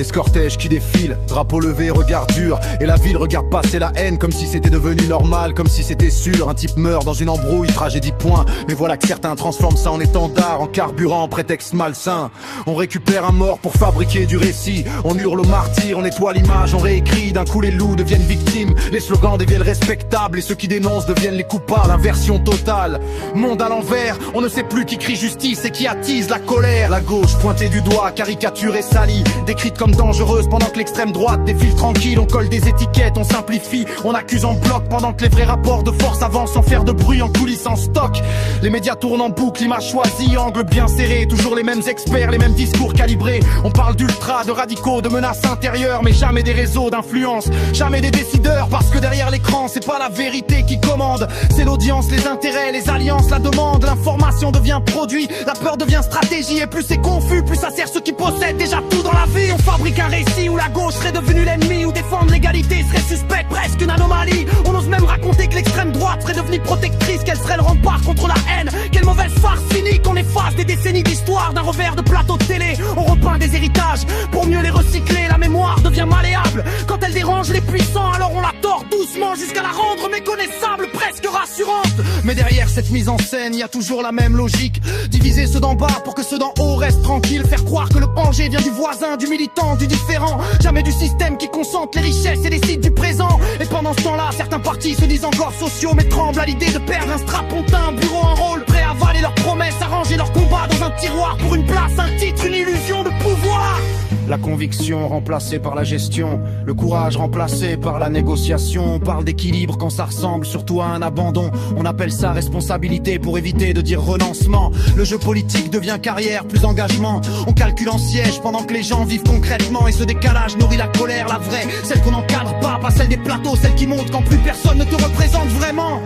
des cortèges qui défilent, drapeau levé, regard dur, et la ville regarde passer la haine comme si c'était devenu normal, comme si c'était sûr. Un type meurt dans une embrouille, tragédie point. Mais voilà que certains transforment ça en étendard, en carburant, en prétexte malsain. On récupère un mort pour fabriquer du récit. On hurle au martyr, on nettoie l'image, on réécrit. D'un coup les loups deviennent victimes, les slogans deviennent respectables, et ceux qui dénoncent deviennent les coupables. Inversion totale, monde à l'envers. On ne sait plus qui crie justice et qui attise la colère. La gauche pointée du doigt, caricaturée, salie, décrite comme dangereuse pendant que l'extrême droite défile tranquille. On colle des étiquettes, on simplifie, on accuse en bloc pendant que les vrais rapports de force avancent sans faire de bruit en coulisses en stock. Les médias tournent en boucle, l'image choisie, angle bien serré, toujours les mêmes experts, les mêmes discours calibrés. On parle d'ultra, de radicaux, de menaces intérieures, mais jamais des réseaux d'influence, jamais des décideurs, parce que derrière l'écran c'est pas la vérité qui commande, c'est l'audience, les intérêts, les alliances, la demande. L'information devient produit, la peur devient stratégie, et plus c'est confus, plus ça sert ceux qui possèdent déjà tout dans la vie. On fabrique un récit où la gauche serait devenue l'ennemi, où défendre l'égalité serait suspect, presque une anomalie. On ose même raconter que l'extrême droite serait devenue protectrice, qu'elle serait le rempart contre la haine. Quelle mauvaise farce cynique, on efface des décennies d'histoire d'un revers de plateau de télé. On repeint des héritages pour mieux les recycler. La mémoire devient malléable quand elle dérange les puissants, alors on la tord doucement jusqu'à la rendre méconnaissable, presque rassurante. Mais derrière cette mise en scène, y a toujours la même logique, diviser ceux d'en bas pour que ceux d'en haut restent tranquilles, faire croire que le danger vient du voisin, du militant, du différent, jamais du système qui concentre les richesses et décide du présent. Et pendant ce temps-là, certains partis se disent encore sociaux, mais tremblent à l'idée de perdre un strapontin, un bureau, un rôle, prêt à avaler leurs promesses, à ranger leurs combats dans un tiroir pour une place, un titre, une illusion de pouvoir. La conviction remplacée par la gestion, le courage remplacé par la négociation. On parle d'équilibre quand ça ressemble surtout à un abandon. On appelle ça responsabilité pour éviter de dire renoncement. Le jeu politique devient carrière, plus engagement. On calcule en siège pendant que les gens vivent concrètement. Et ce décalage nourrit la colère, la vraie, celle qu'on n'encadre pas celle des plateaux, celle qui monte quand plus personne ne te représente vraiment.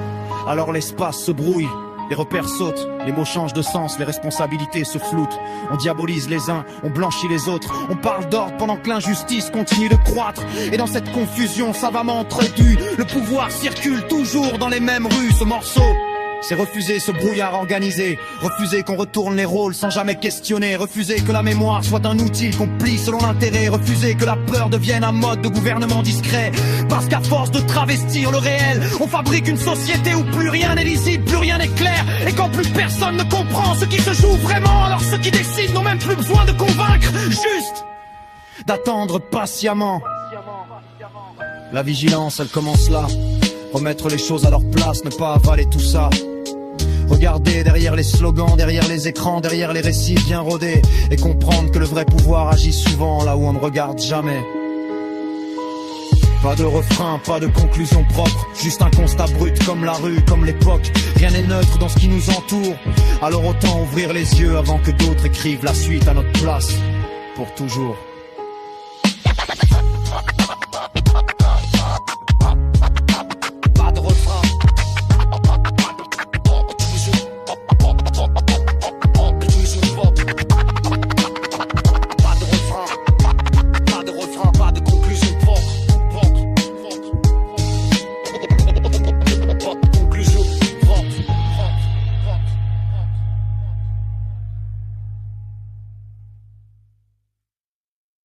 Alors l'espace se brouille, les repères sautent, les mots changent de sens, les responsabilités se floutent. On diabolise les uns, on blanchit les autres. On parle d'ordre pendant que l'injustice continue de croître. Et dans cette confusion savamment entretenue, le pouvoir circule toujours dans les mêmes rues. Ce morceau, c'est refuser ce brouillard organisé, refuser qu'on retourne les rôles sans jamais questionner, refuser que la mémoire soit un outil qu'on plie selon l'intérêt, refuser que la peur devienne un mode de gouvernement discret. Parce qu'à force de travestir le réel, on fabrique une société où plus rien n'est lisible, plus rien n'est clair. Et quand plus personne ne comprend ce qui se joue vraiment, alors ceux qui décident n'ont même plus besoin de convaincre, juste d'attendre patiemment. La vigilance, elle commence là. Remettre les choses à leur place, ne pas avaler tout ça. Regarder derrière les slogans, derrière les écrans, derrière les récits bien rodés, et comprendre que le vrai pouvoir agit souvent là où on ne regarde jamais. Pas de refrain, pas de conclusion propre, juste un constat brut comme la rue, comme l'époque. Rien n'est neutre dans ce qui nous entoure, alors autant ouvrir les yeux avant que d'autres écrivent la suite à notre place, pour toujours.